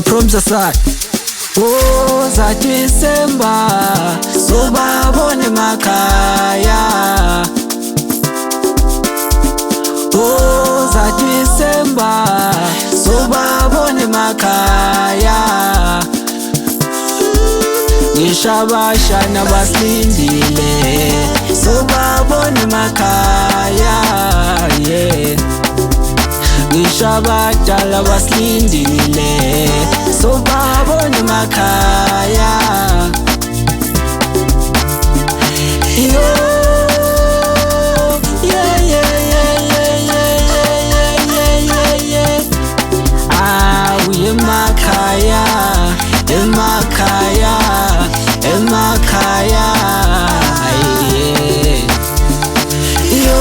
Proms aside. Oh, za December sobabone makhaya. Oh, za December sobabone makhaya. Ngishabashana basilindile sobabone makhaya, yeah. Ngishabadala basilindile sobabone makhaya. Yo, yeah, yeah, yeah, yeah, yeah, yeah, yeah, yeah. Ah, we emakhaya, emakhaya, emakhaya, yeah. Yo.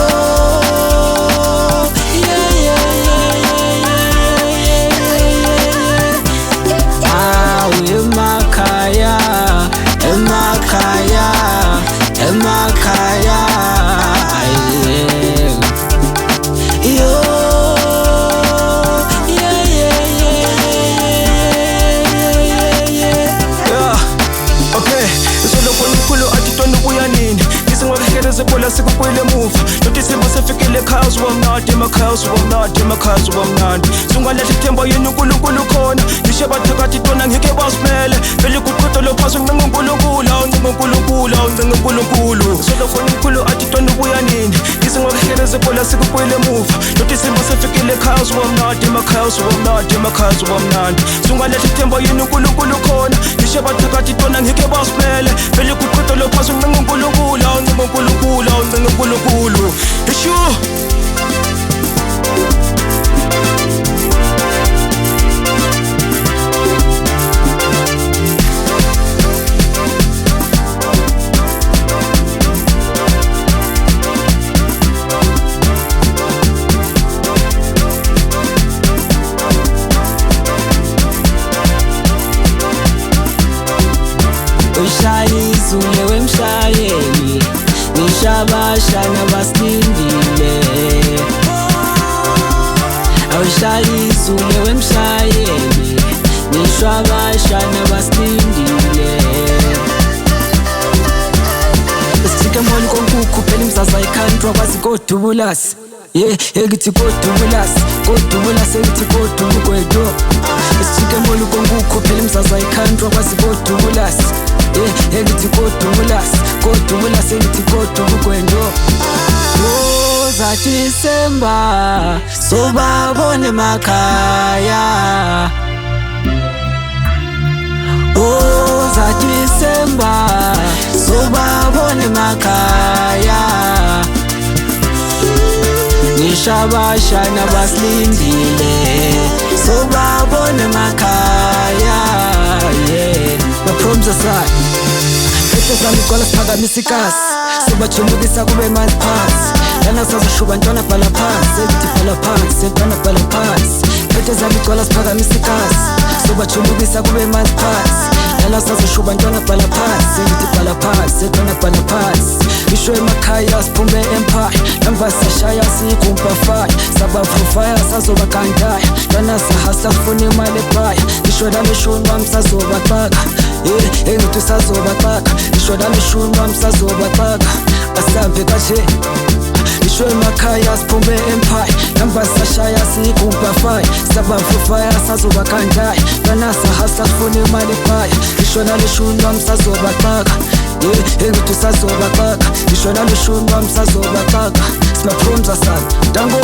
Emakhaya, yeah. Yo, yeah, yeah, yeah, yeah. Okay, isoloko umkhulu athi ntwana ubuya nini. Ngisingwakuheleze bola sikubuyele emuva. Notisimba sefikile ekhaya uzibamnandi, emakhaya uzibamnandi, emakhaya uzibamnandi. Sungalahle ithemba yini uNkulunkulu khona. Ngisho bathakathi ntwana ngeke basimele. Vele kuqhudolo phasi uncenga uNkulunkulu, uncenga uNkulunkulu, uncenga uNkulunkulu. Isoloko umkhulu athi ntwana ubuya nini. Ngisingwakuheleze bola sikubuyele emuva. Notisimba sefikile ekhaya uzibamnandi, emakhaya uzibamnandi, emakhaya uzibamnandi. Sungalahle ithemba yini uNkulunkulu khona. Ngisho bathakathi ntwana ngeke basimele. Vele kuqhudolo phasi uncenga uNkulunkulu, uncenga uNkulunkulu, uncenga uNkulunkulu. Ishu. Ushayizule wemshayeli, ngishabashana basilindile. Ushayizule wemshayeli, ngishabashana basilindile. Sithike moni konkukhu phela imzaza ikhantri wakwazi kodubulasi. Yeah, egithi kodubulasi, kodubulasi egithi kodubugwedo. Sithike moni konkukhu phela imzaza ikhantri wakwazi kodubulasi. Yeah, egithi kodubulasi, kodubulasi egithi kodubugwedo. Oh, za December sobabone makhaya. Oh, za December sobabone makhaya. Ngishabashana basilindile sobabone makhaya, yeah. Proms aside. Phethe zami gcwala siphakamisa ikasi, sobajulukisa kube manje phansi. Lana sazishuba ntwana bhala phansi, egithi bhala phansi, ntwana bhala phansi. Phethe zami gcwala siphakamisa ikasi, sobajulukisa kube manje phansi. Lana sazishuba ntwana bhala phansi, egithi bhala phansi, ntwana bhala phansi. Isho emakhaya siphume empire, namba sashaya siyikumpa fire. Sabavuvaya sazoba kandaya, lana sahasla sifuna imali ekhaya. Isho lami shuni wami sazobaxaka, yeah, engithi sazobaxaka. Isho lami shuni wami sazobaxaka, asambe kaje. Isho emakhaya siphume empire, namba sashaya siyikumpa fire. Sabavuvaya sazoba kandaya, lana sahasla sifuna imali ekhaya. Isho lami shuni wami sazobaxaka, yeah, engithi sazobaxaka. Isho lami shuni wami sazobaxaka. Proms aside, dango.